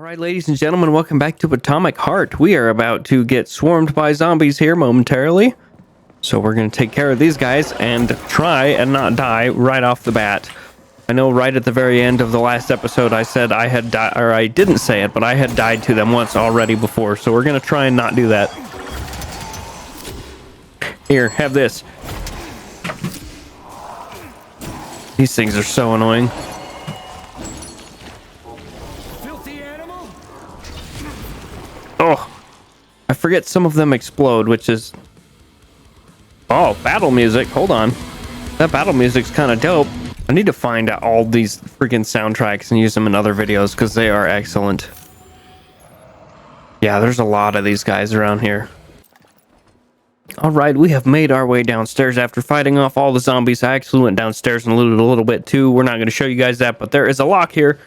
All right, ladies and gentlemen, welcome back to Atomic Heart. We are about to get swarmed by zombies here momentarily. So we're going to take care of these guys and try and not die right off the bat. I know right at the very end of the last episode I said I had died, or I didn't say it, but I had died to them once already before. So we're going to try and not do that. Here, have this. These things are so annoying. Oh, I forget some of them explode, which is... Oh, battle music. Hold on. That battle music's kind of dope. I need to find out all these freaking soundtracks and use them in other videos because they are excellent. Yeah, there's a lot of these guys around here. All right, we have made our way downstairs after fighting off all the zombies. I actually went downstairs and looted a little bit too. We're not going to show you guys that, but there is a lock here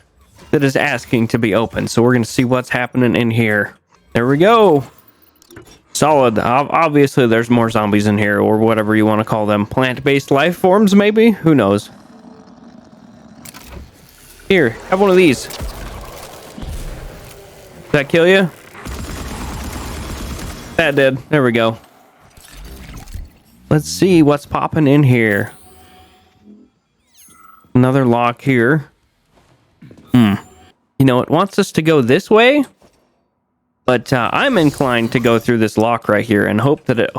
that is asking to be opened. So we're going to see what's happening in here. There we go. Solid. Obviously, there's more zombies in here, or whatever you want to call them. Plant-based life forms, maybe? Who knows? Here, have one of these. Did that kill you? That did. There we go. Let's see what's popping in here. Another lock here. You know, it wants us to go this way. But I'm inclined to go through this lock right here and hope that it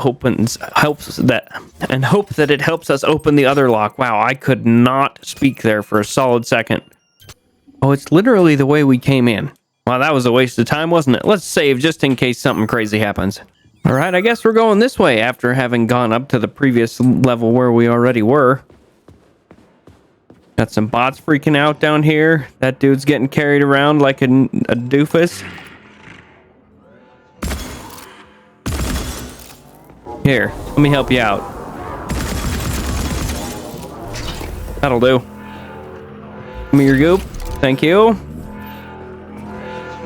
helps us open the other lock. Wow, I could not speak there for a solid second. Oh, it's literally the way we came in. Wow, that was a waste of time, wasn't it? Let's save just in case something crazy happens. All right, I guess we're going this way after having gone up to the previous level where we already were. Got some bots freaking out down here. That dude's getting carried around like a doofus. Here, let me help you out. That'll do. Give me your goop. Thank you.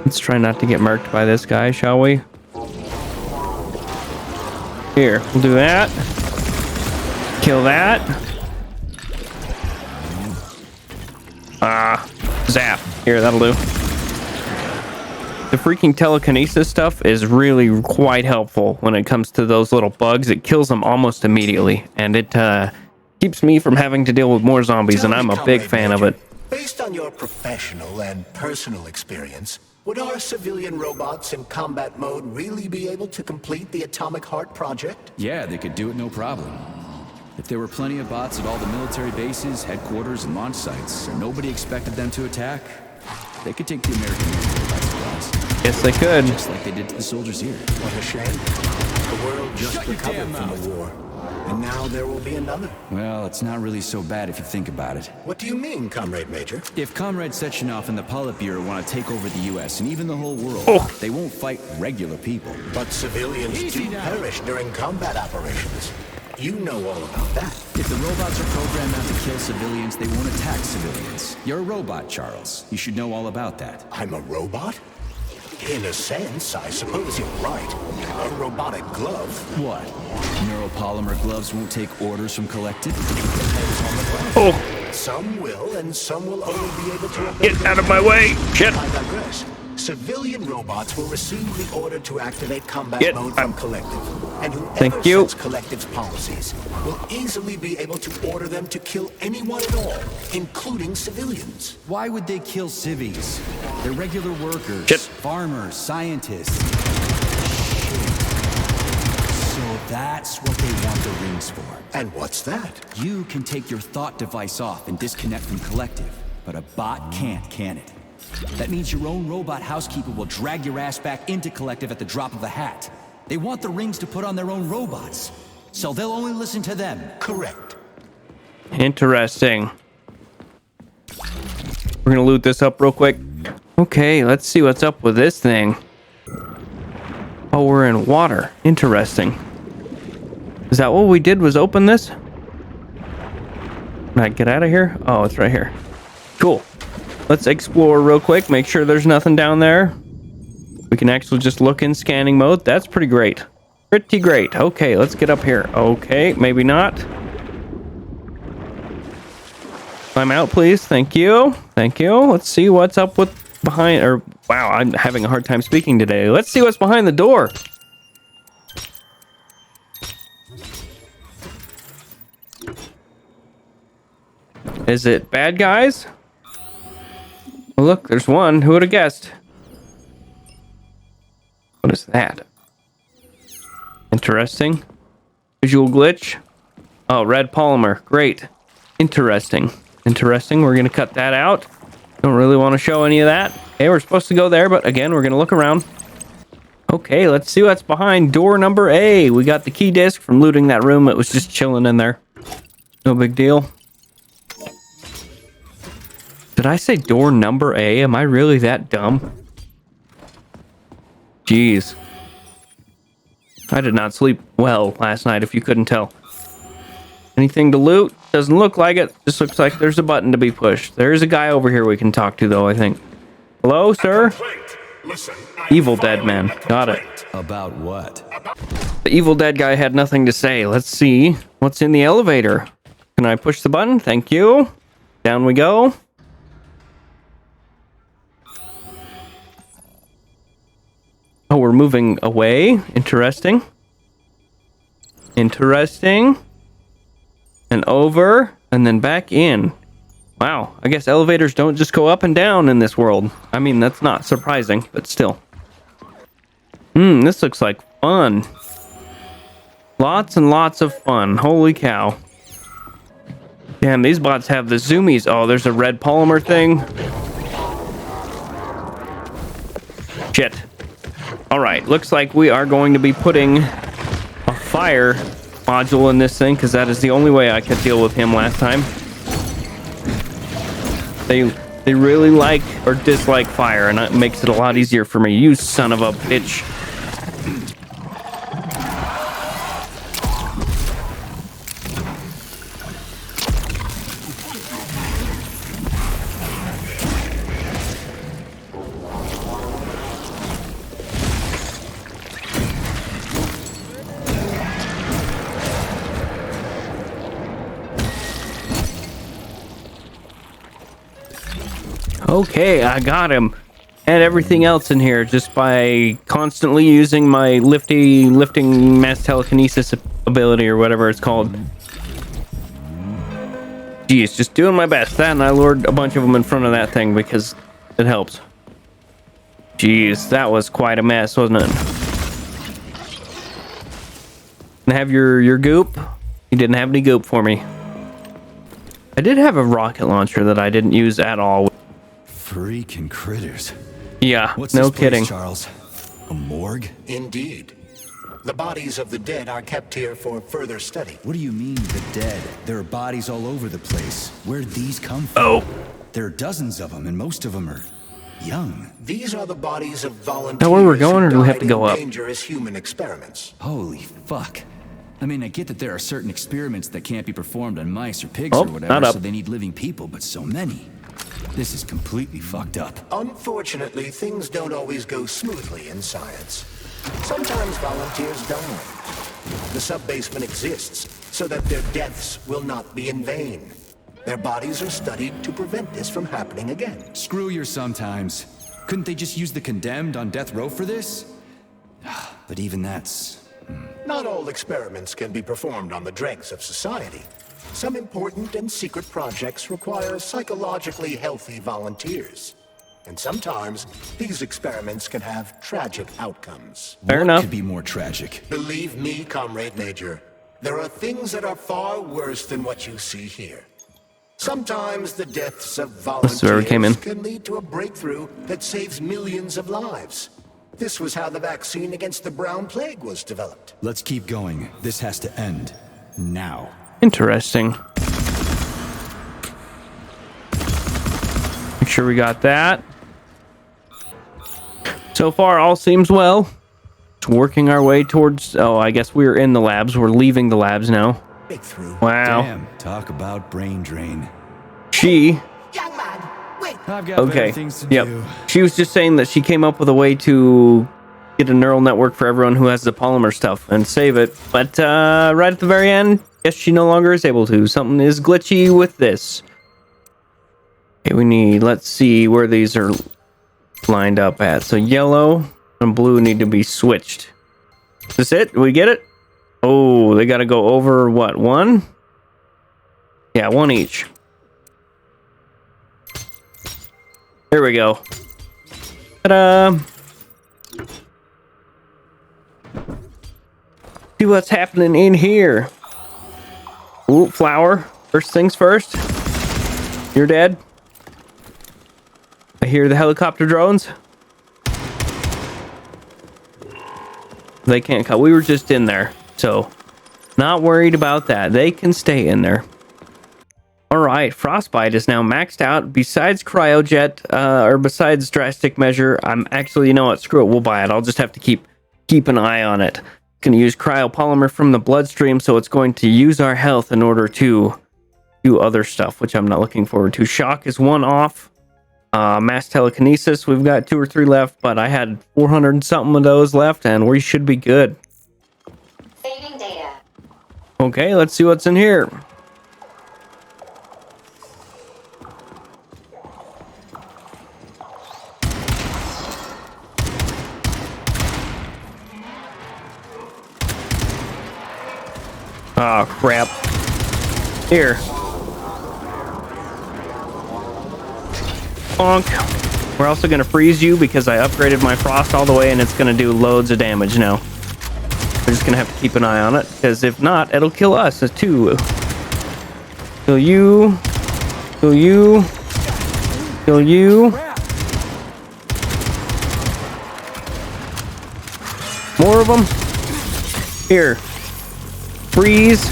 Let's try not to get marked by this guy, shall we? Here, we'll do that. Kill that. Zap. Here, that'll do. The freaking telekinesis stuff is really quite helpful when it comes to those little bugs. It kills them almost immediately, and it keeps me from having to deal with more zombies, and I'm a big fan of it. Based on your professional and personal experience, would our civilian robots in combat mode really be able to complete the Atomic Heart project? Yeah, they could do it no problem. If there were plenty of bots at all the military bases, headquarters, and launch sites, and nobody expected them to attack, they could take the American military by surprise. Yes, they could. Just like they did to the soldiers here. What a shame. The world just recovered from the war, and now there will be another. Well, it's not really so bad if you think about it. What do you mean, Comrade Major? If Comrade Sechenov and the Politburo want to take over the U.S. and even the whole world, they won't fight regular people. But civilians do perish during combat operations. You know all about that. If the robots are programmed not to kill civilians, they won't attack civilians. You're a robot, Charles. You should know all about that. I'm a robot? In a sense, I suppose you're right. A robotic glove. What? Neuropolymer gloves won't take orders from Collective? Depends on the glove. Some will, and some will only be able to obey. Get out of my way! Shit! I digress. Civilian robots will receive the order to activate combat mode from Collective, and whoever sets Collective's policies will easily be able to order them to kill anyone at all, including civilians. Why would they kill civvies? They're regular workers, farmers, scientists. So that's what they want the rings for. And what's that? You can take your thought device off and disconnect from Collective, but a bot can't, can it? That means your own robot housekeeper will drag your ass back into Collective at the drop of a hat. They want the rings to put on their own robots, so they'll only listen to them. Correct. Interesting. We're gonna loot this up real quick. Okay, let's see what's up with this thing. Oh, we're in water. Interesting. Is that what we did, was open this? Can I get out of here? Oh, it's right here. Cool. Let's explore real quick, make sure there's nothing down there. We can actually just look in scanning mode. That's pretty great. Pretty great. Okay, let's get up here. Okay, maybe not. Climb out, please. Thank you. Thank you. Let's see what's up with behind, or Wow, I'm having a hard time speaking today. Let's see what's behind the door. Is it bad guys? Oh, look, there's one. Who would have guessed? What is that? Interesting. Visual glitch. Oh, red polymer. Great. Interesting. Interesting. We're going to cut that out. Don't really want to show any of that. Okay, we're supposed to go there, but again, we're going to look around. Okay, let's see what's behind door number A. We got the key disc from looting that room. It was just chilling in there. No big deal. Did I say door number A? Am I really that dumb? Jeez. I did not sleep well last night, if you couldn't tell. Anything to loot? Doesn't look like it. Just looks like there's a button to be pushed. There's a guy over here we can talk to, though, I think. Hello, sir? Listen, Evil Dead man. Got it. About what? The Evil Dead guy had nothing to say. Let's see what's in the elevator. Can I push the button? Thank you. Down we go. Oh, we're moving away. Interesting. Interesting. And over, and then back in. Wow, I guess elevators don't just go up and down in this world. I mean, that's not surprising, but still. This looks like fun. Lots and lots of fun. Holy cow. Damn, these bots have the zoomies. Oh, there's a red polymer thing. Shit. Alright, looks like we are going to be putting a fire module in this thing, because that is the only way I could deal with him last time. They really like or dislike fire, and it makes it a lot easier for me. You son of a bitch. Okay, I got him. And everything else in here just by constantly using my lifting mass telekinesis ability or whatever it's called. Geez, just doing my best. That, and I lured a bunch of them in front of that thing because it helps. Jeez, that was quite a mess, wasn't it? And have your goop? You didn't have any goop for me. I did have a rocket launcher that I didn't use at all. Freaking critters. Yeah, What's no this place, kidding. Charles? A morgue? Indeed. The bodies of the dead are kept here for further study. What do you mean, the dead? There are bodies all over the place. Where'd these come from? Oh. There are dozens of them, and most of them are young. These are the bodies of volunteers Now where we're going, or do we have to who go died up? in dangerous human experiments. Holy fuck. I mean, I get that there are certain experiments that can't be performed on mice or pigs Oh, or whatever, not up. so they need living people, but so many. This is completely fucked up. Unfortunately, things don't always go smoothly in science. Sometimes volunteers die. The sub-basement exists so that their deaths will not be in vain. Their bodies are studied to prevent this from happening again. Screw your sometimes. Couldn't they just use the condemned on death row for this? But even that's... Not all experiments can be performed on the dregs of society. Some important and secret projects require psychologically healthy volunteers. And sometimes, these experiments can have tragic outcomes. Fair what enough. could be more tragic? Believe me, Comrade Major, there are things that are far worse than what you see here. Sometimes the deaths of This is where we came in. volunteers can lead to a breakthrough that saves millions of lives. This was how the vaccine against the brown plague was developed. Let's keep going. This has to end. Now. Interesting. Make sure we got that. So far, all seems well. Working our way towards... Oh, I guess we're in the labs. We're leaving the labs now. Breakthrough. Wow. Damn, talk about brain drain. She... Young man, wait. I've got better Okay. things to Yep. do. She was just saying that she came up with a way to get a neural network for everyone who has the polymer stuff and save it. But right at the very end, guess she no longer is able to. Something is glitchy with this. Okay, we need... Let's see where these are lined up at. So yellow and blue need to be switched. Is this it? Do we get it? Oh, they got to go over what? One? Yeah, one each. There we go. Ta-da! See what's happening in here. Ooh, flower. First things first. You're dead. I hear the helicopter drones. They can't cut. We were just in there, so not worried about that. They can stay in there. All right, Frostbite is now maxed out. Besides Cryojet, or besides Drastic Measure, I'm actually, you know what? Screw it. We'll buy it. I'll just have to keep an eye on it. Going to use Cryopolymer from the bloodstream, so it's going to use our health in order to do other stuff, which I'm not looking forward to. Shock is one off. Mass telekinesis, we've got 2 or 3 left, but I had 400 and something of those left, and we should be good. Saving data. Okay, let's see what's in here. Oh, crap. Here. Bonk. We're also going to freeze you because I upgraded my frost all the way and it's going to do loads of damage now. We're just going to have to keep an eye on it because if not, it'll kill us too. Kill you. Kill you. Kill you. More of them. Here. Freeze.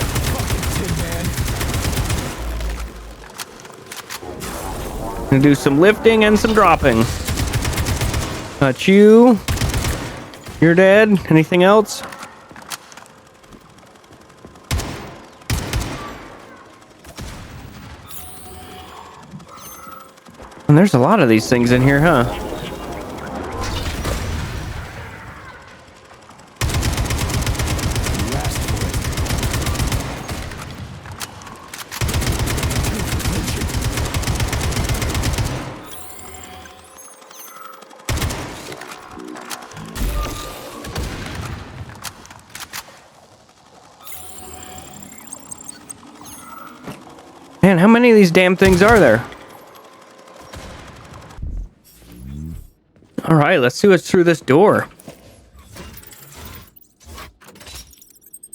Gonna do some lifting and some dropping. Got you. You're dead. Anything else? And there's a lot of these things in here, huh? Man, how many of these damn things are there? All right, let's see what's through this door.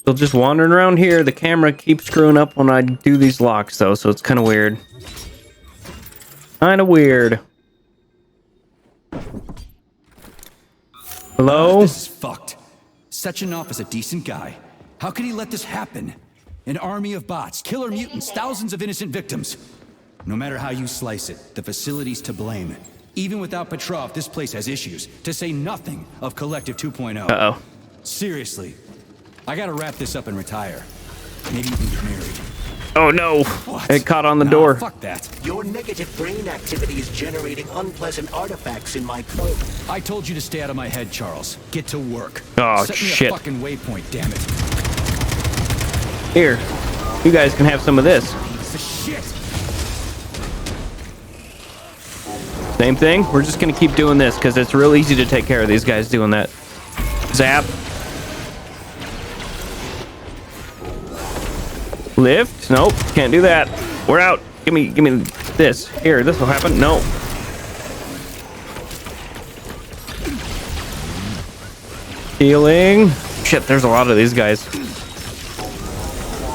Still just wandering around here. The camera keeps screwing up when I do these locks, though, so it's kind of weird. Kind of weird. Hello? This is fucked. Sechenov is a decent guy. How could he let this happen? An army of bots, killer mutants, thousands of innocent victims. No matter how you slice it, the facility's to blame. Even without Petrov, this place has issues, to say nothing of Collective 2.0. Uh-oh. Seriously, I gotta wrap this up and retire. Maybe even get married. Oh no! What? It caught on the Nah, door. Fuck that. Your negative brain activity is generating unpleasant artifacts in my code. I told you to stay out of my head, Charles. Get to work. Oh, Set me shit. a fucking waypoint, damn it. Here, you guys can have some of this. Piece of shit. Same thing. We're just gonna keep doing this because it's real easy to take care of these guys doing that. Zap. Lift. Nope. Can't do that. We're out. Give me this. Here, this will happen. No. Healing. Shit, there's a lot of these guys.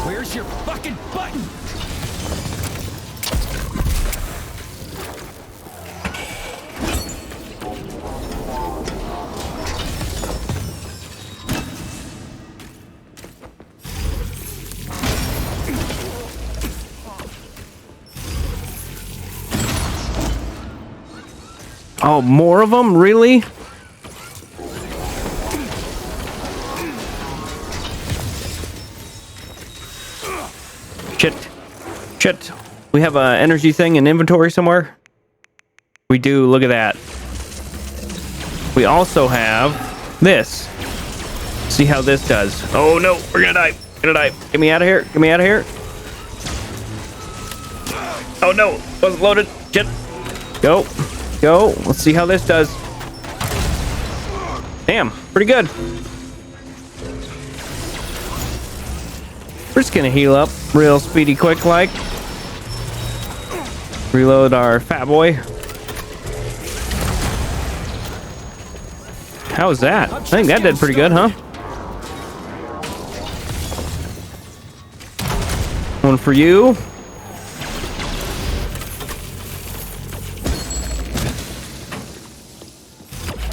Where's your fucking button? Oh, more of them? Really? Shit. We have an energy thing in inventory somewhere? We do. Look at that. We also have this. See how this does. Oh no, we're gonna die. Get me out of here. Oh no, wasn't loaded. Shit. Go. Go. Let's see how this does. Damn, pretty good. We're just gonna heal up real speedy quick like. Reload our fat boy. How was that? I think that did pretty good, huh? One for you.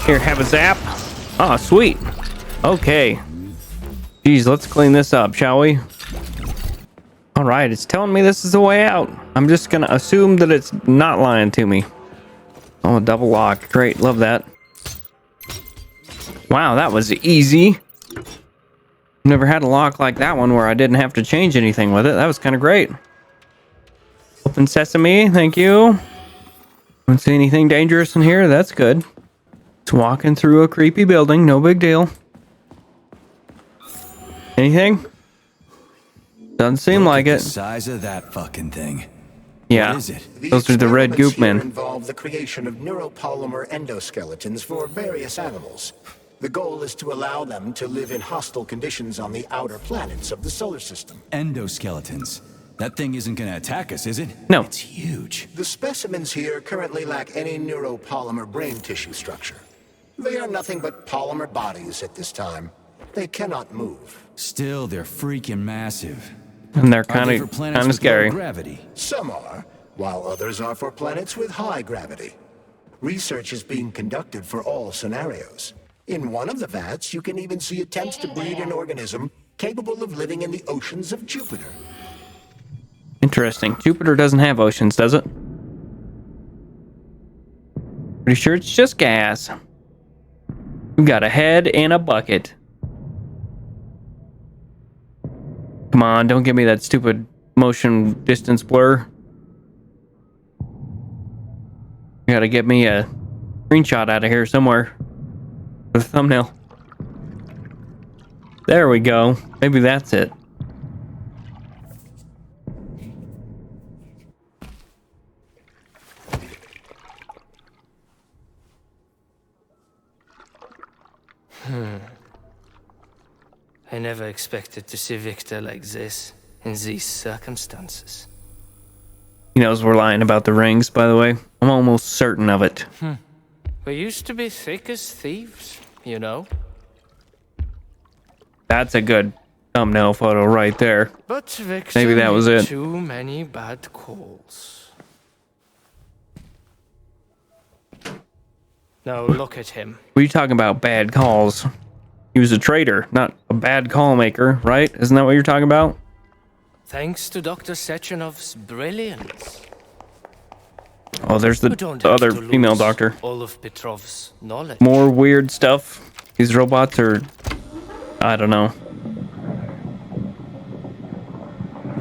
Here, have a zap. Oh, sweet. Okay. Geez, let's clean this up, shall we? All right, it's telling me this is the way out. I'm just gonna assume that it's not lying to me. Oh, a double lock. Great, love that. Wow, that was easy. Never had a lock like that one where I didn't have to change anything with it. That was kind of great. Open sesame, thank you. Don't see anything dangerous in here. That's good. It's walking through a creepy building. No big deal. Anything? Doesn't seem like it. The size of that fucking thing. Yeah, What is it? those are the red goop men. Involve the creation of neuropolymer endoskeletons for various animals. The goal is to allow them to live in hostile conditions on the outer planets of the solar system. Endoskeletons. That thing isn't gonna attack us, is it? No. It's huge. The specimens here currently lack any neuropolymer brain tissue structure. They are nothing but polymer bodies at this time. They cannot move. Still, they're freaking massive. And they're Are kind they for of planets with scary. low gravity? Some are, while others are for planets with high gravity. Research is being conducted for all scenarios. In one of the vats, you can even see attempts to breed an organism capable of living in the oceans of Jupiter. Interesting. Jupiter doesn't have oceans, does it? Pretty sure it's just gas. We've got a head and a bucket. Come on, don't give me that stupid motion distance blur. You gotta get me a screenshot out of here somewhere. The thumbnail. There we go. Maybe that's it. I never expected to see Victor like this, in these circumstances. He knows we're lying about the rings, by the way. I'm almost certain of it. We used to be thick as thieves, you know? That's a good thumbnail photo right there. But Victor Maybe that was made it. too many bad calls. Now look at him. What are you talking about, bad calls? He was a traitor, not a bad call maker, right? Isn't that what you're talking about? Thanks to Dr. Sechenov's brilliance. Oh, there's We the don't have other to female lose doctor. all of Petrov's knowledge. More weird stuff. These robots are... I don't know.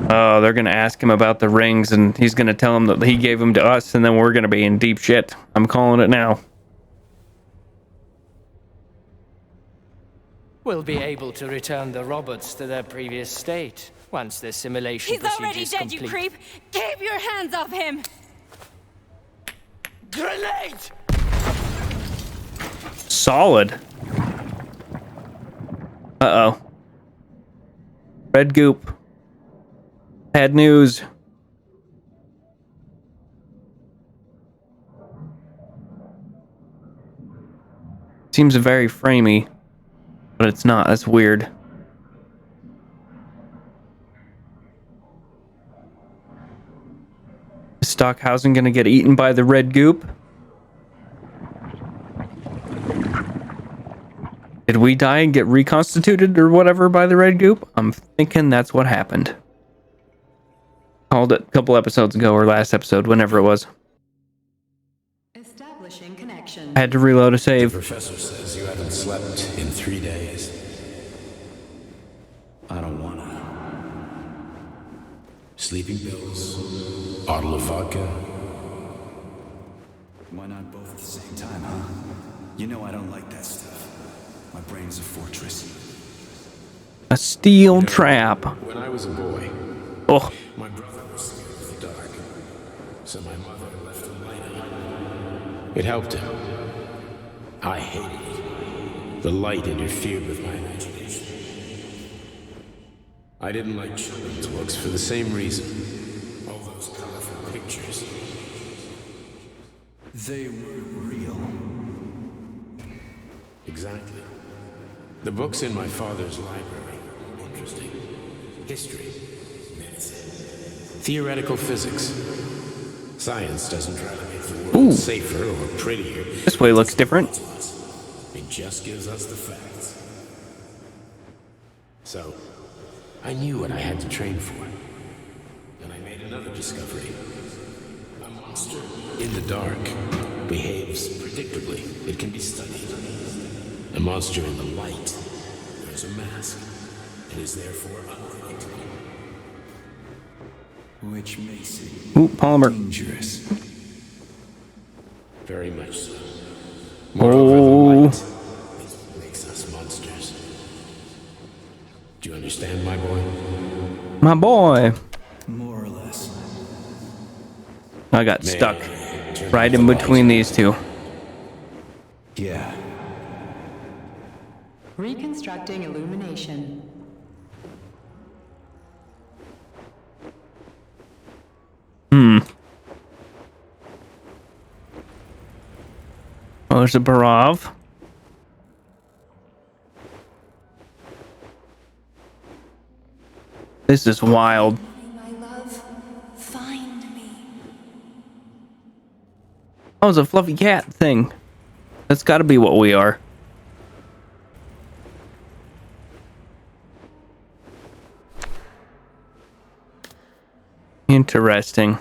Oh, they're going to ask him about the rings, and he's going to tell them that he gave them to us, and then we're going to be in deep shit. I'm calling it now. We'll be able to return the robots to their previous state once the simulation He's procedure already is dead, complete. you creep! Keep your hands off him! Grenade! Solid. Uh-oh. Red goop. Bad news. Seems very framey, but it's not. That's weird. Is Stockhausen gonna get eaten by the red goop? Did we die and get reconstituted or whatever by the red goop? I'm thinking that's what happened. Called it a couple episodes ago or last episode, whenever it was. Establishing connection. I had to reload a save. Professor says you haven't slept in 3 days. I don't wanna. Sleeping pills, bottle of vodka. Why not both at the same time, huh? You know I don't like that stuff. My brain's a fortress. A steel trap. When I was a boy, Oh, my brother was scared of the dark, so my mother left the light on. It helped him. I hated it. The light interfered with my imagination. I didn't like children's books for the same reason. All those colorful pictures. They were real. Exactly. The books in my father's library were interesting. History, medicine, theoretical physics. Science doesn't try to make the world safer or prettier. This way looks different. It just gives us the facts. So, I knew what I had to train for. And I made another discovery. A monster in the dark behaves predictably. It can be studied. A monster in the light wears a mask and is therefore unpredictable. Which makes it Ooh, polymer. dangerous. Very much so. Moreover, the light makes us monsters. Do you understand, my boy? My boy. More or less. I got stuck right in between these two. Yeah. Reconstructing illumination. Oh, there's a Barov. This is wild. My love, find me. Oh, it's a fluffy cat thing. That's got to be what we are. Interesting.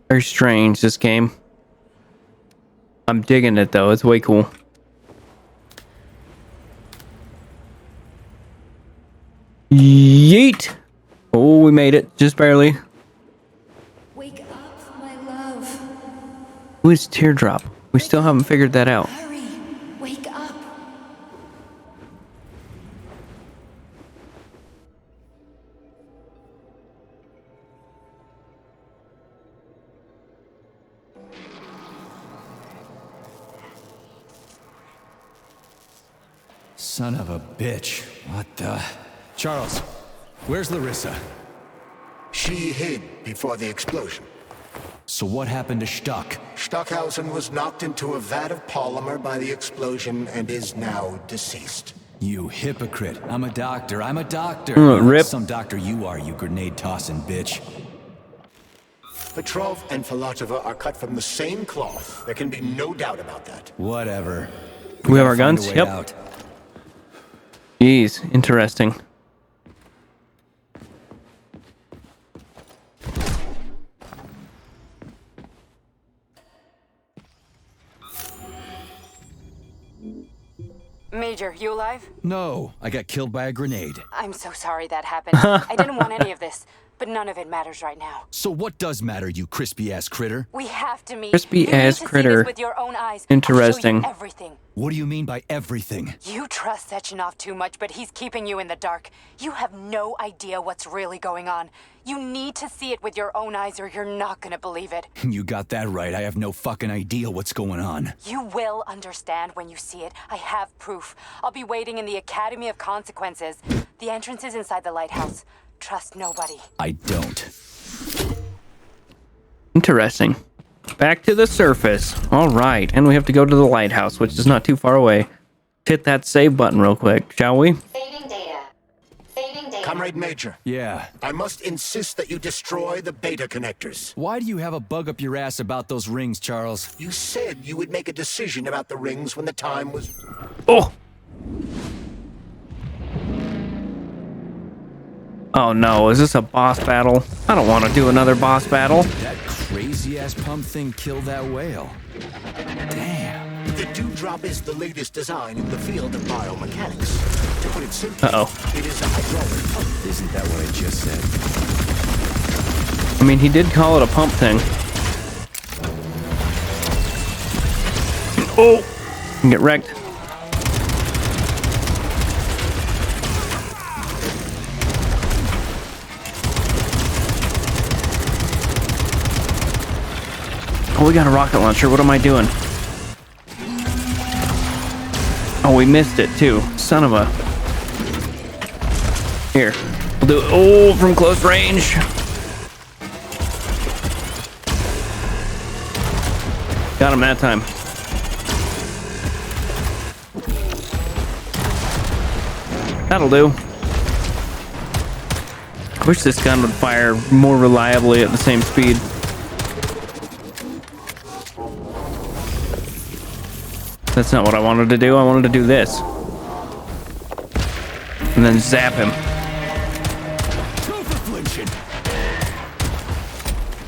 Very strange, this game. I'm digging it, though. It's way cool. Yeet! Oh, we made it. Just barely. Wake up, my love. Who is Teardrop? We still haven't figured that out. Hurry, wake up. Son of a bitch. What the... Charles, where's Larissa? She hid before the explosion. So what happened to Stuck? Stockhausen was knocked into a vat of polymer by the explosion and is now deceased. You hypocrite. I'm a doctor. I'm a doctor. Rip. Some doctor you are, you grenade-tossing bitch. Petrov and Filatova are cut from the same cloth. There can be no doubt about that. Whatever. We have our gotta find guns? a way Yep. out. Jeez, interesting. Major, you alive? No, I got killed by a grenade. I'm so sorry that happened. I didn't want any of this, but none of it matters right now. So what does matter, you crispy-ass critter? We have to meet. Crispy You need ass to see critter. this with your own eyes. Interesting. I'll show you everything. What do you mean by everything? You trust Sechenov too much, but he's keeping you in the dark. You have no idea what's really going on. You need to see it with your own eyes or you're not gonna believe it. You got that right. I have no fucking idea what's going on. You will understand when you see it. I have proof. I'll be waiting in the Academy of Consequences. The entrance is inside the lighthouse. Trust nobody. I don't. Interesting. Back to the surface. All right, and we have to go to the lighthouse, which is not too far away. Hit that save button real quick, shall we? Saving data. Saving data. Comrade Major, Yeah. I must insist that you destroy the beta connectors. Why do you have a bug up your ass about those rings, Charles? You said you would make a decision about the rings when the time was... Oh! Oh no, is this a boss battle? I don't want to do another boss battle. That crazy-ass pump thing killed that whale. Damn. The Dewdrop is the latest design in the field of biomechanics. To put it simply, it is a hydraulic pump. Isn't that what I just said? I mean, he did call it a pump thing. Oh! Get wrecked. Oh, we got a rocket launcher. What am I doing? Oh, we missed it too. Son of a... Here. We'll do it. Oh, from close range. Got him that time. That'll do. I wish this gun would fire more reliably at the same speed. That's not what I wanted to do. I wanted to do this. And then zap him.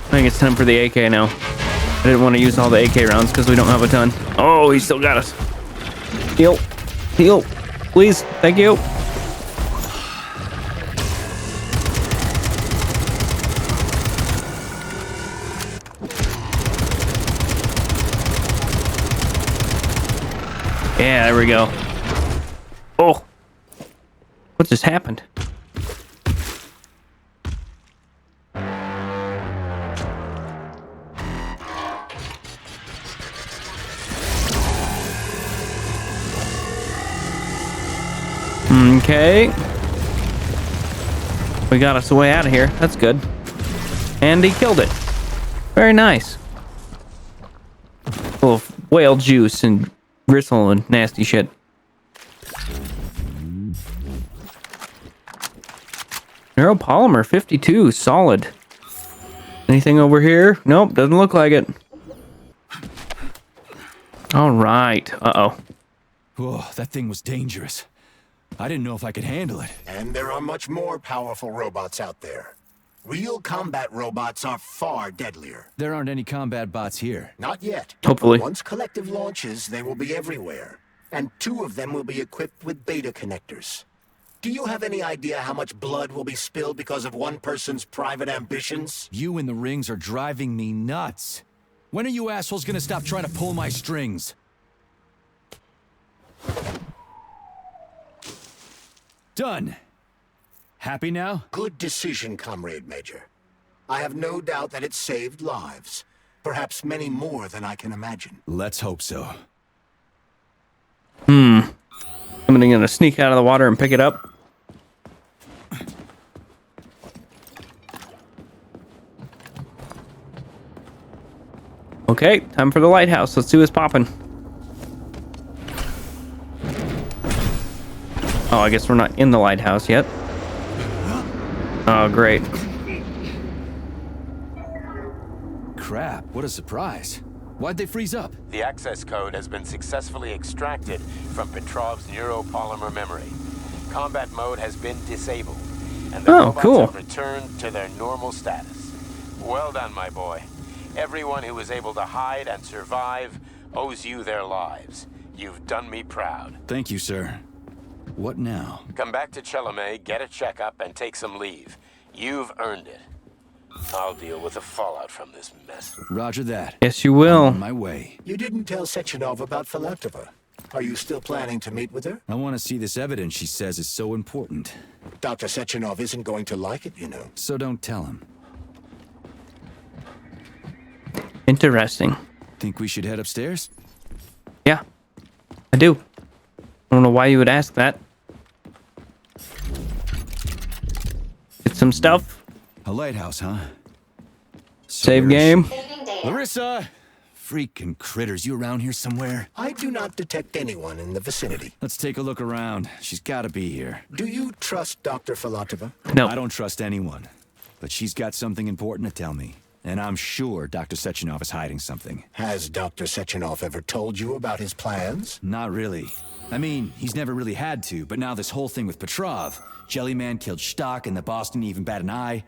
I think it's time for the AK now. I didn't want to use all the AK rounds because we don't have a ton. Oh, he still got us. Heal. Heal. Please. Thank you. Yeah, there we go. Oh. What just happened? Okay. We got us a way out of here. That's good. And he killed it. Very nice. Full of whale juice and gristle and nasty shit. Neuropolymer 52, solid. Anything over here? Nope, doesn't look like it. All right. Uh-oh. Whoa, that thing was dangerous. I didn't know if I could handle it. And there are much more powerful robots out there. Real combat robots are far deadlier. There aren't any combat bots here. Not yet. Hopefully. Once Collective launches, they will be everywhere. And 2 of them will be equipped with beta connectors. Do you have any idea how much blood will be spilled because of one person's private ambitions? You in the rings are driving me nuts. When are you assholes gonna stop trying to pull my strings? Done. Happy now? Good decision, Comrade Major. I have no doubt that it saved lives. Perhaps many more than I can imagine. Let's hope so. I'm gonna sneak out of the water and pick it up. Okay, time for the lighthouse. Let's see what's popping. Oh, I guess we're not in the lighthouse yet. Oh, great. Crap, what a surprise. Why'd they freeze up? The access code has been successfully extracted from Petrov's neuropolymer memory. Combat mode has been disabled, and the robots have returned to their normal status. Well done, my boy. Everyone who was able to hide and survive owes you their lives. You've done me proud. Thank you, sir. What now? Come back to Chelomey, get a checkup, and take some leave. You've earned it. I'll deal with the fallout from this mess. Roger that. Yes, you will. On my way. You didn't tell Sechenov about Filatova. Are you still planning to meet with her? I want to see this evidence she says is so important. Dr. Sechenov isn't going to like it, you know. So don't tell him. Interesting. Think we should head upstairs? Yeah, I do. I don't know why you would ask that. Get some stuff. A lighthouse, huh? Save game. Saving data. Larissa! Freaking critters, you around here somewhere? I do not detect anyone in the vicinity. Let's take a look around. She's gotta be here. Do you trust Dr. Filatova? No. I don't trust anyone. But she's got something important to tell me. And I'm sure Dr. Sechenov is hiding something. Has Dr. Sechenov ever told you about his plans? Not really. I mean, he's never really had to, but now this whole thing with Petrov, Jellyman killed Stock and the boss didn't even bat an eye.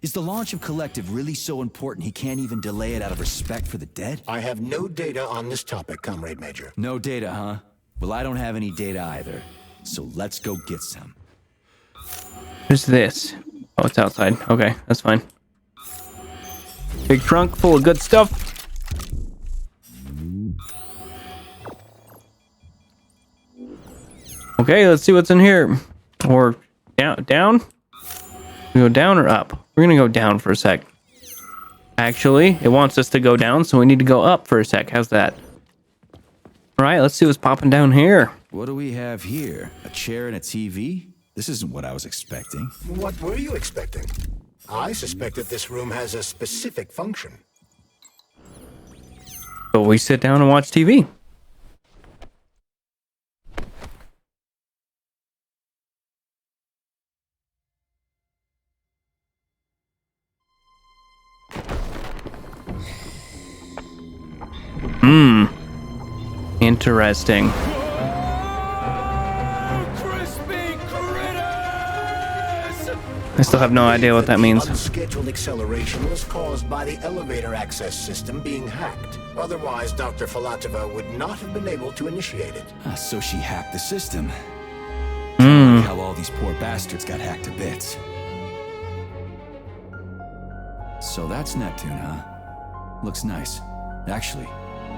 Is the launch of Collective really so important he can't even delay it out of respect for the dead? I have no data on this topic, Comrade Major. No data, huh? Well, I don't have any data either. So let's go get some. What's this? Oh, it's outside. Okay, that's fine. Big trunk full of good stuff. Okay, let's see what's in here. Or down? We go down or up? We're gonna go down for a sec. Actually, it wants us to go down, so we need to go up for a sec. How's that? All right, let's see what's popping down here. What do we have here? A chair and a TV? This isn't what I was expecting. What were you expecting? I suspect that this room has a specific function. So we sit down and watch TV. Interesting. I still have no idea what that means. Unscheduled acceleration was caused by the elevator access system being hacked. Otherwise, Dr. Filatova would not have been able to initiate it. So she hacked the system. Like how all these poor bastards got hacked to bits. So that's Neptune, huh? Looks nice. Actually,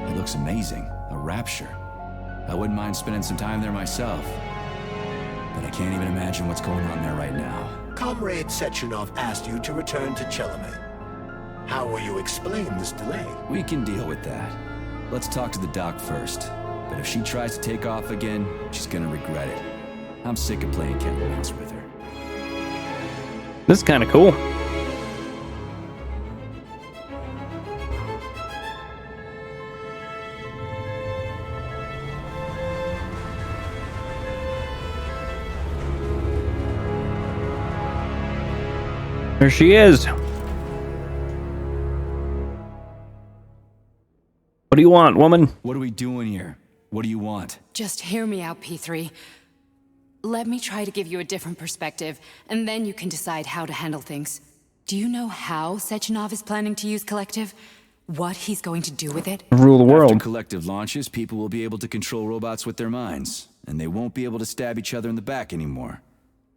it looks amazing. A rapture. I wouldn't mind spending some time there myself. But I can't even imagine what's going on there right now. Comrade Sechenov asked you to return to Chelome. How will you explain this delay? We can deal with that. Let's talk to the doc first. But if she tries to take off again, she's gonna regret it. I'm sick of playing cat and mouse with her. This is kind of cool. There she is. What do you want, woman? What are we doing here? What do you want? Just hear me out, P3. Let me try to give you a different perspective, and then you can decide how to handle things. Do you know how Sechenov is planning to use Collective? What he's going to do with it? Rule the world. After Collective launches, people will be able to control robots with their minds, and they won't be able to stab each other in the back anymore.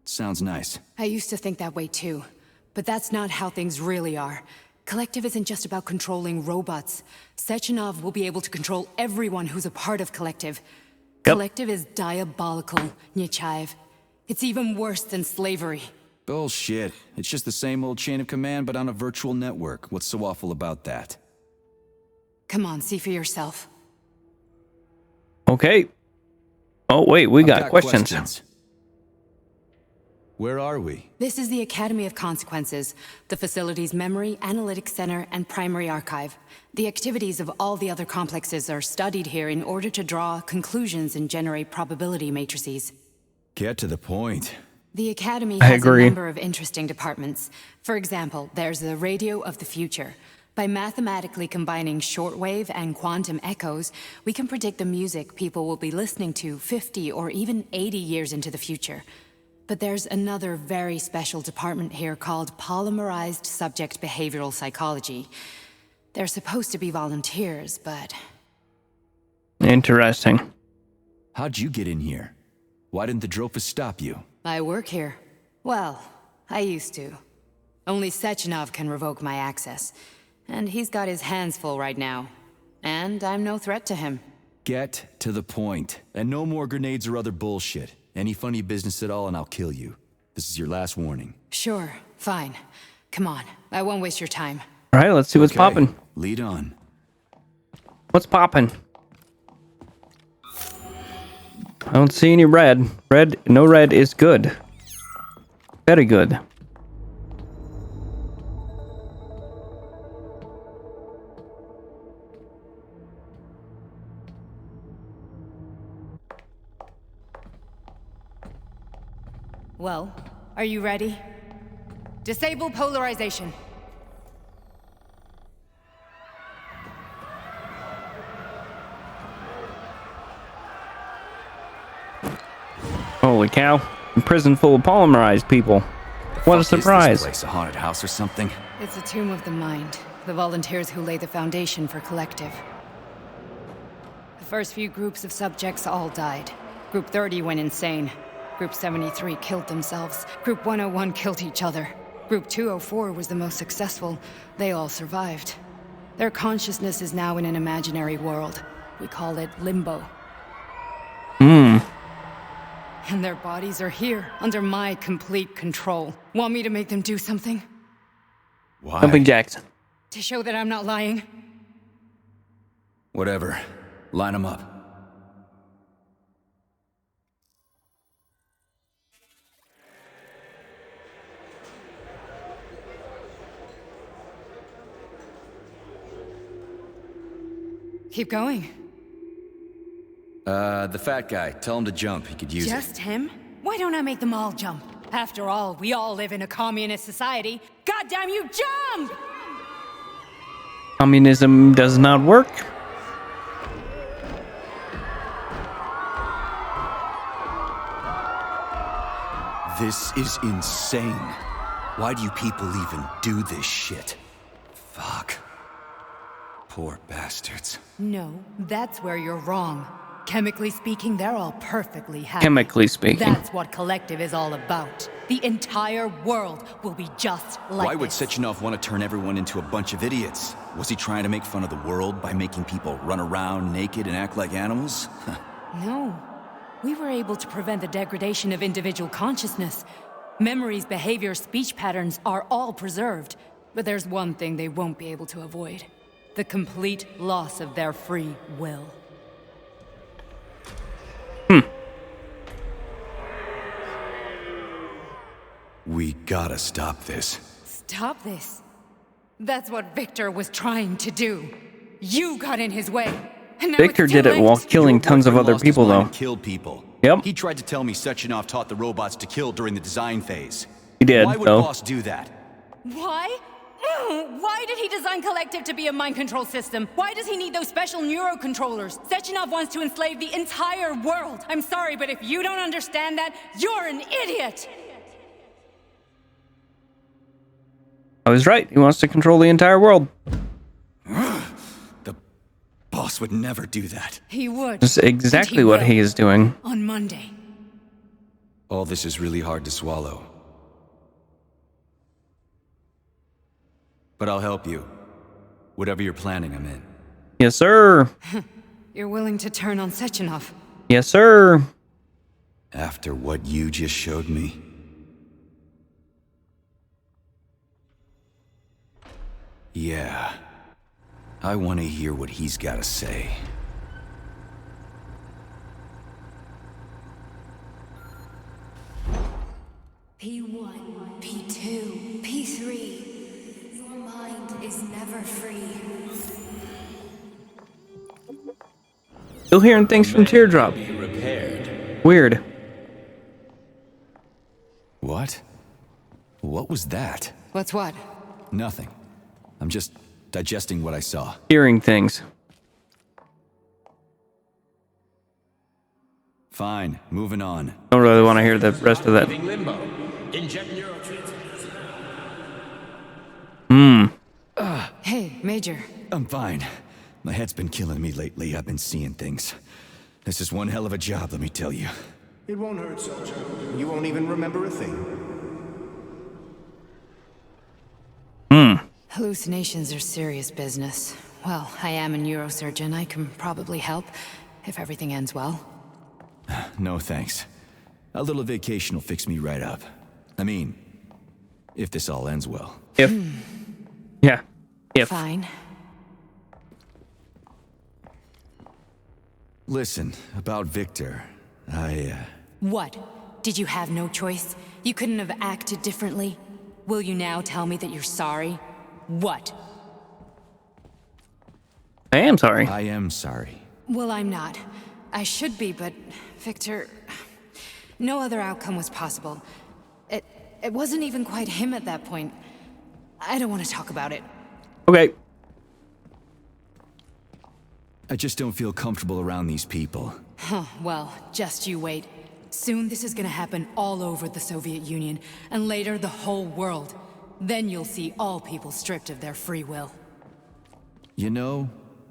Sounds nice. I used to think that way too, but that's not how things really are. Collective isn't just about controlling robots. Sechenov will be able to control everyone who's a part of Collective. Yep. Collective is diabolical, Nechayev. It's even worse than slavery. Bullshit. It's just the same old chain of command, but on a virtual network. What's so awful about that? Come on, see for yourself. Okay. Oh, wait, we got questions. Where are we? This is the Academy of Consequences, the facility's memory, analytics center, and primary archive. The activities of all the other complexes are studied here in order to draw conclusions and generate probability matrices. Get to the point. The Academy I has agree. a number of interesting departments. For example, there's the Radio of the Future. By mathematically combining shortwave and quantum echoes, we can predict the music people will be listening to 50 or even 80 years into the future. But there's another very special department here called Polymerized Subject Behavioral Psychology. They're supposed to be volunteers, but... Interesting. How'd you get in here? Why didn't the Drofus stop you? I work here. Well, I used to. Only Sechenov can revoke my access. And he's got his hands full right now. And I'm no threat to him. Get to the point. And no more grenades or other bullshit. Any funny business at all and I'll kill you. This is your last warning. Sure, fine. Come on, I won't waste your time. All right, let's see what's popping. Lead on. What's popping? I don't see any red. No red is good. Very good. Well, are you ready? Disable polarization. Holy cow. A prison full of polymerized people. What a surprise. Is this place a haunted house or something? It's a tomb of the mind. The volunteers who lay the foundation for Collective. The first few groups of subjects all died. Group 30 went insane. Group 73 killed themselves. Group 101 killed each other. Group 204 was the most successful. They all survived. Their consciousness is now in an imaginary world. We call it Limbo. And their bodies are here, under my complete control. Want me to make them do something? Why? Jumping jacks. To show that I'm not lying. Whatever. Line them up. Keep going. The fat guy. Tell him to jump. He could use it. Just him? Why don't I make them all jump? After all, we all live in a communist society. Goddamn you, jump! Communism does not work. This is insane. Why do you people even do this shit? Fuck. Poor bastards. No, that's where you're wrong. Chemically speaking, they're all perfectly happy. Chemically speaking. That's what Collective is all about. The entire world will be just like Why would this. Sechenov want to turn everyone into a bunch of idiots? Was he trying to make fun of the world by making people run around naked and act like animals? No. We were able to prevent the degradation of individual consciousness. Memories, behavior, speech patterns are all preserved. But there's one thing they won't be able to avoid. The complete loss of their free will. We gotta stop this. Stop this. That's what Victor was trying to do. You got in his way. And now Victor it's too did it late. while killing Your tons of boyfriend other lost his people, mind though. and killed people. Yep. He tried to tell me Sechenov taught the robots to kill during the design phase. He did, Why would though. Boss do that? Why? Why did he design Collective to be a mind control system? Why does he need those special neurocontrollers? Sechenov wants to enslave the entire world. I'm sorry, but if you don't understand that, you're an idiot! I was right. He wants to control the entire world. The boss would never do that. He would. That's exactly And what will. he is doing. On Monday. All this is really hard to swallow. But I'll help you. Whatever you're planning, I'm in. Yes, sir. You're willing to turn on Sechenov. Yes, sir. After what you just showed me. Yeah. I want to hear what he's got to say. P1, P2, P3. Your mind is never free. Still hearing things from Teardrop. Weird. What? What was that? What's what? Nothing. I'm just digesting what I saw. Hearing things. Fine, moving on. Don't really want to hear the rest of that. Limbo. Inject neurotransmitters. Hey, Major. I'm fine. My head's been killing me lately. I've been seeing things. This is one hell of a job, let me tell you. It won't hurt, soldier. You won't even remember a thing. Hallucinations are serious business. Well, I am a neurosurgeon. I can probably help, if everything ends well. No thanks. A little vacation will fix me right up. I mean, if this all ends well. If. Yeah. If. Fine. Listen, about Victor, What? Did you have no choice? You couldn't have acted differently? Will you now tell me that you're sorry? What? I am sorry. I am sorry. Well, I'm not. I should be, but Victor... No other outcome was possible. It wasn't even quite him at that point. I don't want to talk about it. Okay. I just don't feel comfortable around these people. Huh, well, just you wait. Soon this is gonna happen all over the Soviet Union, and later the whole world. Then you'll see all people stripped of their free will. You know,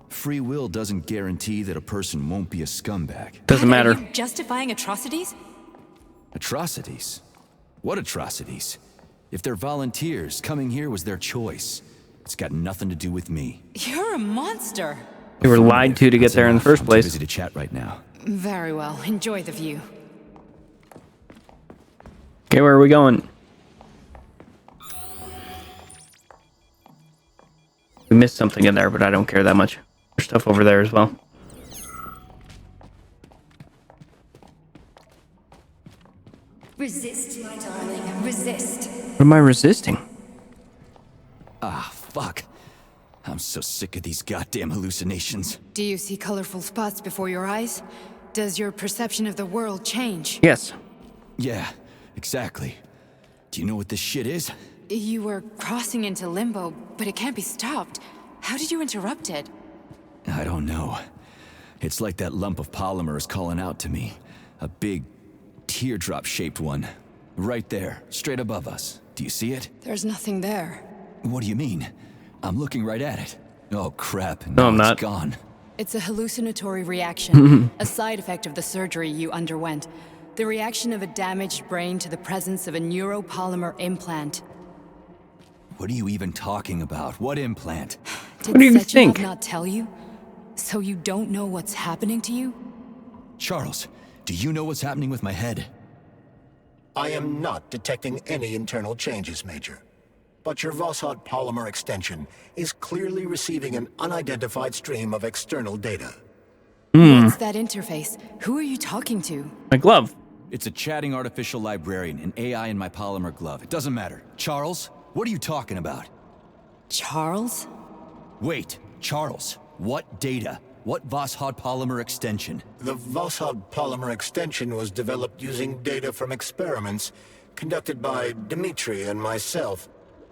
free will doesn't guarantee that a person won't be a scumbag. Doesn't Are matter. you justifying atrocities? Atrocities? What atrocities? If they're volunteers, coming here was their choice. It's got nothing to do with me. You're a monster. They were lied to get That's there in the enough. first I'm too place. busy to chat right now. Very well. Enjoy the view. Okay, where are we going? We missed something in there, but I don't care that much. There's stuff over there as well. Resist, my darling. Resist. What am I resisting? Ah, fuck. I'm so sick of these goddamn hallucinations. Do you see colorful spots before your eyes? Does your perception of the world change? Yes. Yeah, exactly. Do you know what this shit is? You were crossing into limbo, but it can't be stopped. How did you interrupt it? I don't know. It's like that lump of polymer is calling out to me. A big, teardrop-shaped one. Right there, straight above us. Do you see it? There's nothing there. What do you mean? I'm looking right at it. Oh crap, No, I'm not. It's gone. It's a hallucinatory reaction, a side effect of the surgery you underwent. The reaction of a damaged brain to the presence of a neuropolymer implant. What are you even talking about? What implant? Did What do you Sechenov think? not tell you? So you don't know what's happening to you? Charles, do you know what's happening with my head? I am not detecting any internal changes, Major. But your Vossard polymer extension is clearly receiving an unidentified stream of external data. What's that interface? Who are you talking to? My glove. It's a chatting artificial librarian, an AI in my polymer glove. It doesn't matter. Charles, what are you talking about? Charles? Wait, Charles, what data? What Vossard polymer extension? The Vossard polymer extension was developed using data from experiments conducted by Dmitri and myself.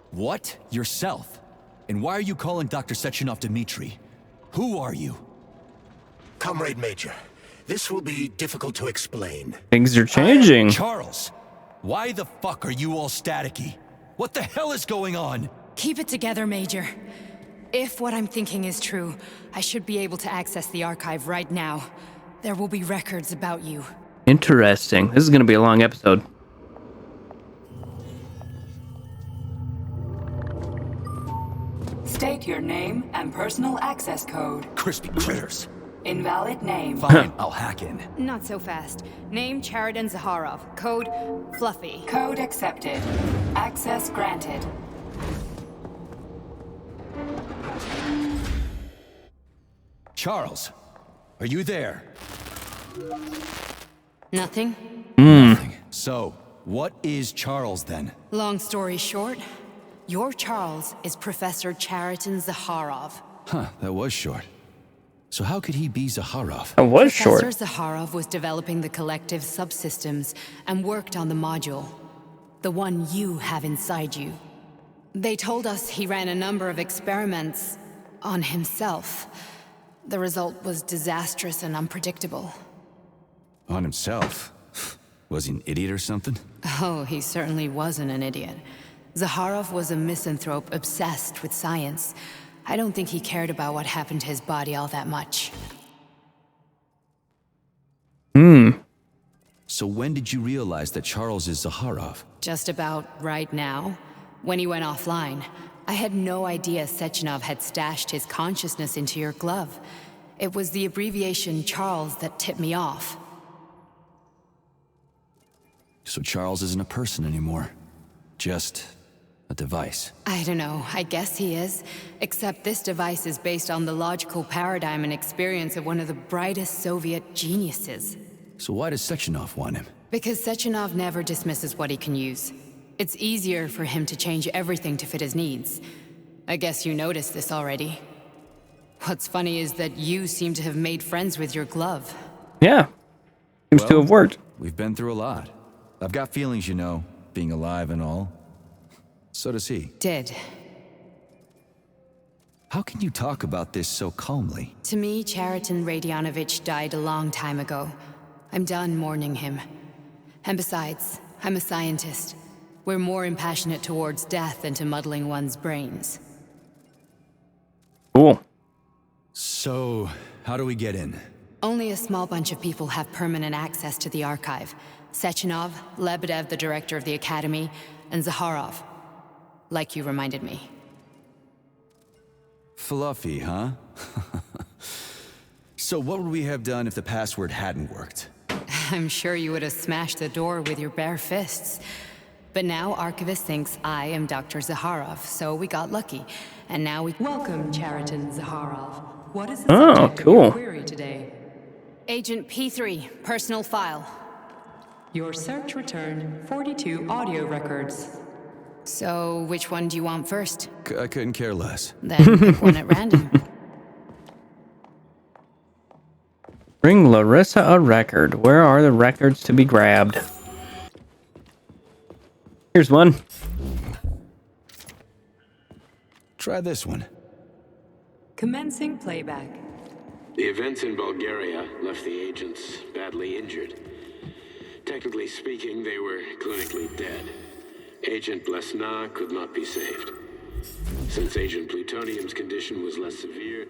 What? Yourself? And why are you calling Dr. Sechenov Dmitri? Who are you? Comrade Major, this will be difficult to explain. Things are changing. Charles, why the fuck are you all staticky? What the hell is going on? Keep it together, Major. If what I'm thinking is true, I should be able to access the archive right now. There will be records about you. Interesting. This is going to be a long episode. State your name and personal access code. Crispy critters. Invalid name. Fine, I'll hack in. Not so fast. Name Cheriton Zaharov. Code Fluffy. Code accepted. Access granted. Charles, are you there? Nothing? Nothing. So, what is Charles then? Long story short, your Charles is Professor Cheriton Zaharov. Huh, that was short. So how could he be Zaharov? That was short. Professor Zaharov was developing the collective subsystems and worked on the module. The one you have inside you. They told us he ran a number of experiments on himself. The result was disastrous and unpredictable. On himself? Was he an idiot or something? Oh, he certainly wasn't an idiot. Zaharov was a misanthrope obsessed with science. I don't think he cared about what happened to his body all that much. So when did you realize that Charles is Zaharov? Just about right now, when he went offline. I had no idea Sechenov had stashed his consciousness into your glove. It was the abbreviation Charles that tipped me off. So Charles isn't a person anymore. Just a device. I don't know, I guess he is. Except this device is based on the logical paradigm and experience of one of the brightest Soviet geniuses. So why does Sechenov want him? Because Sechenov never dismisses what he can use. It's easier for him to change everything to fit his needs. I guess you noticed this already. What's funny is that you seem to have made friends with your glove. Yeah. Seems to have worked. We've been through a lot. I've got feelings, you know, being alive and all. So does he. Did. How can you talk about this so calmly? To me, Cheriton Radionovich died a long time ago. I'm done mourning him. And besides, I'm a scientist. We're more impassionate towards death than to muddling one's brains. Cool. So, how do we get in? Only a small bunch of people have permanent access to the archive. Sechenov, Lebedev, the director of the Academy, and Zaharov. Like you reminded me. Fluffy, huh? So what would we have done if the password hadn't worked? I'm sure you would have smashed the door with your bare fists. But now Archivist thinks I am Dr. Zaharov, so we got lucky. And now we Welcome, Chariton Zaharov. What is the Oh, subject of cool. your query today? Agent P3, personal file. Your search returned 42 audio records. So, which one do you want first? I couldn't care less. Then pick one at random. Bring Larissa a record. Where are the records to be grabbed? Here's one. Try this one. Commencing playback. The events in Bulgaria left the agents badly injured. Technically speaking, they were clinically dead. Agent Blesna could not be saved. Since Agent Plutonium's condition was less severe,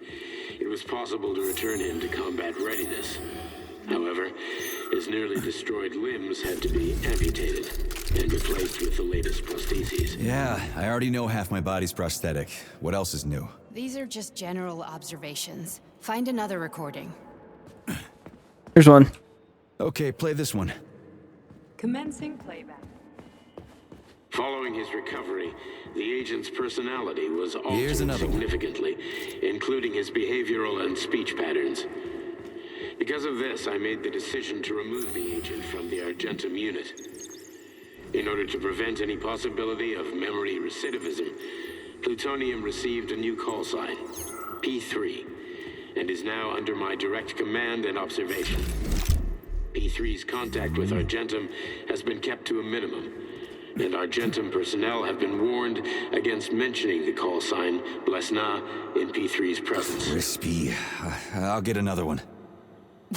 it was possible to return him to combat readiness. However, his nearly destroyed limbs had to be amputated and replaced with the latest prostheses. Yeah, I already know half my body's prosthetic. What else is new? These are just general observations. Find another recording. Here's one. Okay, play this one. Commencing playback. Following his recovery, the agent's personality was Here's altered another one. significantly, including his behavioral and speech patterns. Because of this, I made the decision to remove the agent from the Argentum unit. In order to prevent any possibility of memory recidivism, Plutonium received a new call sign, P3, and is now under my direct command and observation. P3's contact with Argentum has been kept to a minimum, and Argentum personnel have been warned against mentioning the call sign Blesna in P3's presence. Crispy. I'll get another one.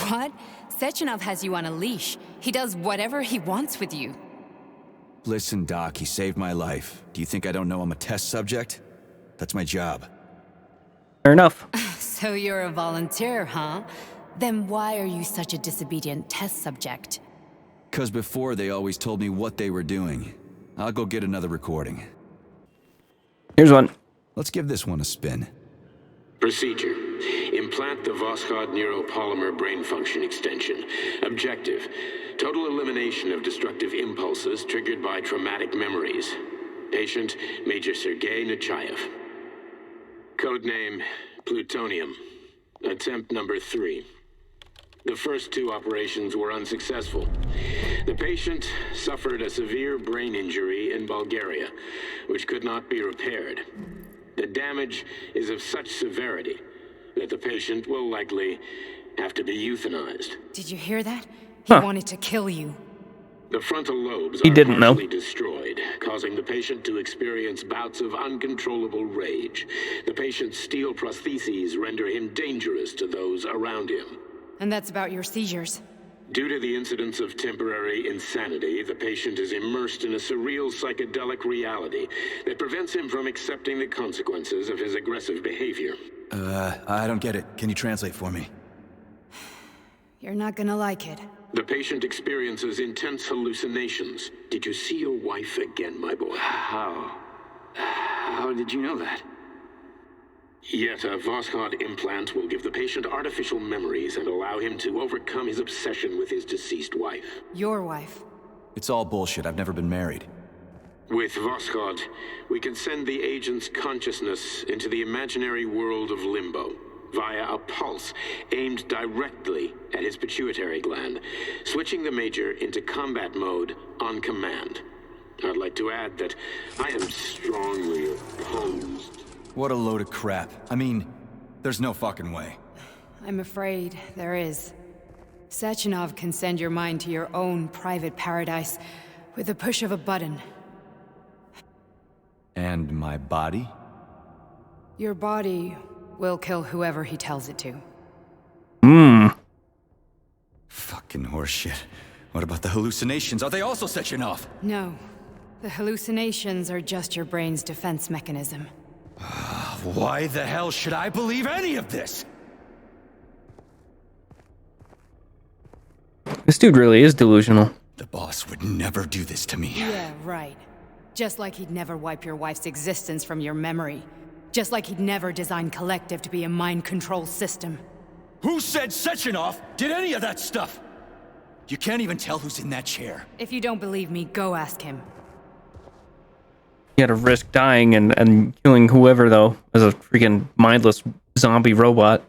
What? Sechenov has you on a leash. He does whatever he wants with you. Listen, Doc, he saved my life. Do you think I don't know I'm a test subject? That's my job. Fair enough. So you're a volunteer, huh? Then why are you such a disobedient test subject? 'Cause before they always told me what they were doing. I'll go get another recording. Here's one. Let's give this one a spin. Procedure. Implant the Voskhod neuropolymer brain function extension. Objective. Total elimination of destructive impulses triggered by traumatic memories. Patient, Major Sergei Nechayev. Codename, Plutonium. Attempt number 3. The first 2 operations were unsuccessful. The patient suffered a severe brain injury in Bulgaria, which could not be repaired. The damage is of such severity that the patient will likely have to be euthanized. Did you hear that? He wanted to kill you. The frontal lobes He are didn't know. partially destroyed, causing the patient to experience bouts of uncontrollable rage. The patient's steel prostheses render him dangerous to those around him. And that's about your seizures. Due to the incidence of temporary insanity, the patient is immersed in a surreal psychedelic reality that prevents him from accepting the consequences of his aggressive behavior. I don't get it. Can you translate for me? You're not gonna like it. The patient experiences intense hallucinations. Did you see your wife again, my boy? How did you know that? Yet a Voskhod implant will give the patient artificial memories and allow him to overcome his obsession with his deceased wife. Your wife. It's all bullshit. I've never been married. With Voskhod, we can send the agent's consciousness into the imaginary world of limbo via a pulse aimed directly at his pituitary gland, switching the Major into combat mode on command. I'd like to add that I am strongly opposed. What a load of crap. I mean, there's no fucking way. I'm afraid there is. Sechenov can send your mind to your own private paradise with the push of a button. And my body? Your body will kill whoever he tells it to. Fucking horseshit. What about the hallucinations? Are they also Sechenov? No. The hallucinations are just your brain's defense mechanism. Why the hell should I believe any of this? This dude really is delusional. The boss would never do this to me. Yeah, right. Just like he'd never wipe your wife's existence from your memory. Just like he'd never design Collective to be a mind control system. Who said Sechenov did any of that stuff? You can't even tell who's in that chair. If you don't believe me, go ask him. You gotta risk dying and killing whoever, though, as a freaking mindless zombie robot.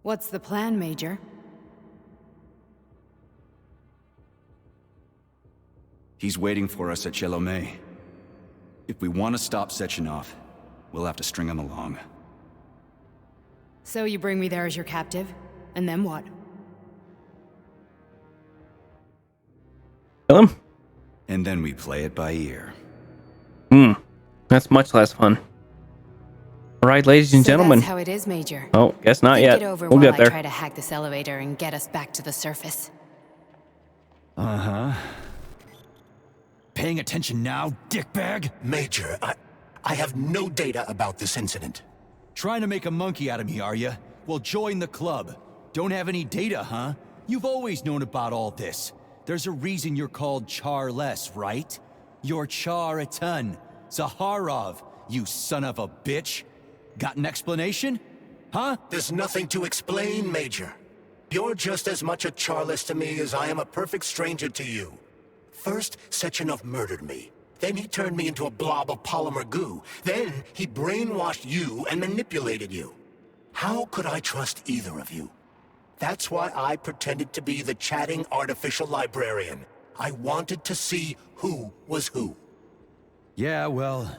What's the plan, Major? He's waiting for us at Chelomey. If we want to stop Sechenov, we'll have to string him along. So you bring me there as your captive, and then what? Kill him? And then we play it by ear. That's much less fun. All right, ladies and gentlemen. That's how it is, Major. Oh, guess not Think yet. it over We'll while get there. I try to hack this elevator and get us back to the surface. Uh-huh. Paying attention now, dickbag? Major, I have no data about this incident. Trying to make a monkey out of me, are you? Well, join the club. Don't have any data, huh? You've always known about all this. There's a reason you're called Charless, right? You're Char-a-ton. Zaharov, you son of a bitch. Got an explanation? Huh? There's nothing to explain, Major. You're just as much a Charless to me as I am a perfect stranger to you. First, Sechenov murdered me. Then he turned me into a blob of polymer goo. Then he brainwashed you and manipulated you. How could I trust either of you? That's why I pretended to be the chatting artificial librarian. I wanted to see who was who. Yeah, well,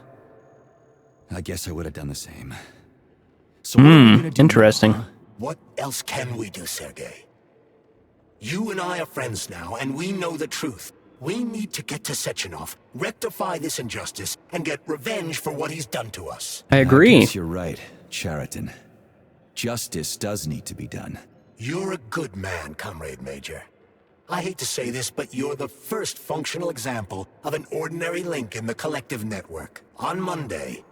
I guess I would have done the same. So what are we gonna do Interesting. now, huh? What else can we do, Sergei? You and I are friends now, and we know the truth. We need to get to Sechenov, rectify this injustice, and get revenge for what he's done to us. I agree. I guess you're right, Chariton. Justice does need to be done. You're a good man, Comrade Major. I hate to say this, but you're the first functional example of an ordinary link in the collective network. On Monday,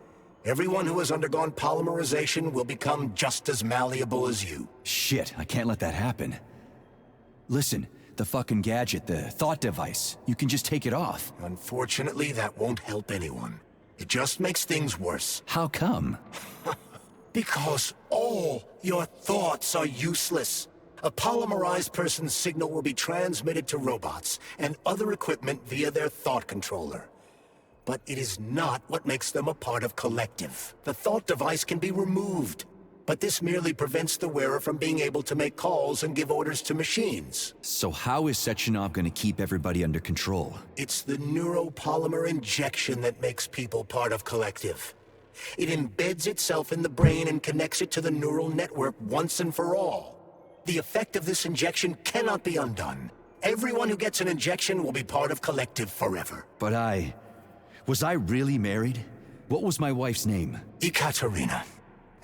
everyone who has undergone polymerization will become just as malleable as you. Shit, I can't let that happen. Listen, the fucking gadget, the thought device, you can just take it off. Unfortunately, that won't help anyone. It just makes things worse. How come? Because all your thoughts are useless. A polymerized person's signal will be transmitted to robots and other equipment via their thought controller. But it is not what makes them a part of collective. The thought device can be removed, but this merely prevents the wearer from being able to make calls and give orders to machines. So how is Sechenov gonna keep everybody under control? It's the neuropolymer injection that makes people part of collective. It embeds itself in the brain and connects it to the neural network once and for all. The effect of this injection cannot be undone. Everyone who gets an injection will be part of collective forever. But was I really married? What was my wife's name? Ekaterina.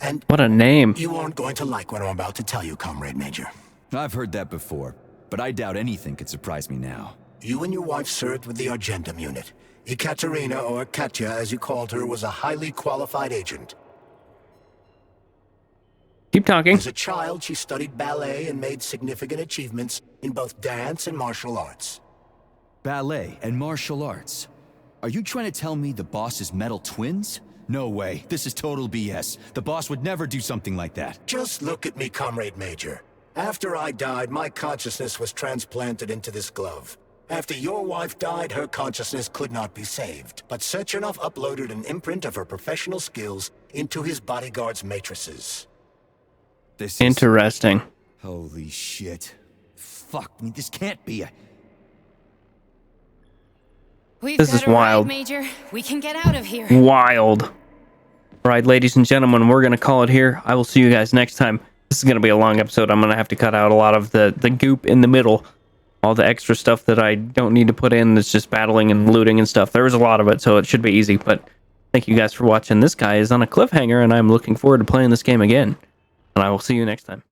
And What a name. you aren't going to like what I'm about to tell you, Comrade Major. I've heard that before, but I doubt anything could surprise me now. You and your wife served with the Argentum unit. Ekaterina, or Katya as you called her, was a highly qualified agent. Keep talking. As a child, she studied ballet and made significant achievements in both dance and martial arts. Ballet and martial arts. Are you trying to tell me the boss is metal twins? No way. This is total BS. The boss would never do something like that. Just look at me, Comrade Major. After I died, my consciousness was transplanted into this glove. After your wife died, her consciousness could not be saved. But Sechenov uploaded an imprint of her professional skills into his bodyguard's matrices. This is... Interesting. Holy shit. Fuck me, this can't be a... We've This got is a ride, wild. Major. We can get out of here. Wild. All right, ladies and gentlemen, we're going to call it here. I will see you guys next time. This is going to be a long episode. I'm going to have to cut out a lot of the goop in the middle. All the extra stuff that I don't need to put in. That's just battling and looting and stuff. There was a lot of it, so it should be easy. But thank you guys for watching. This guy is on a cliffhanger, and I'm looking forward to playing this game again. And I will see you next time.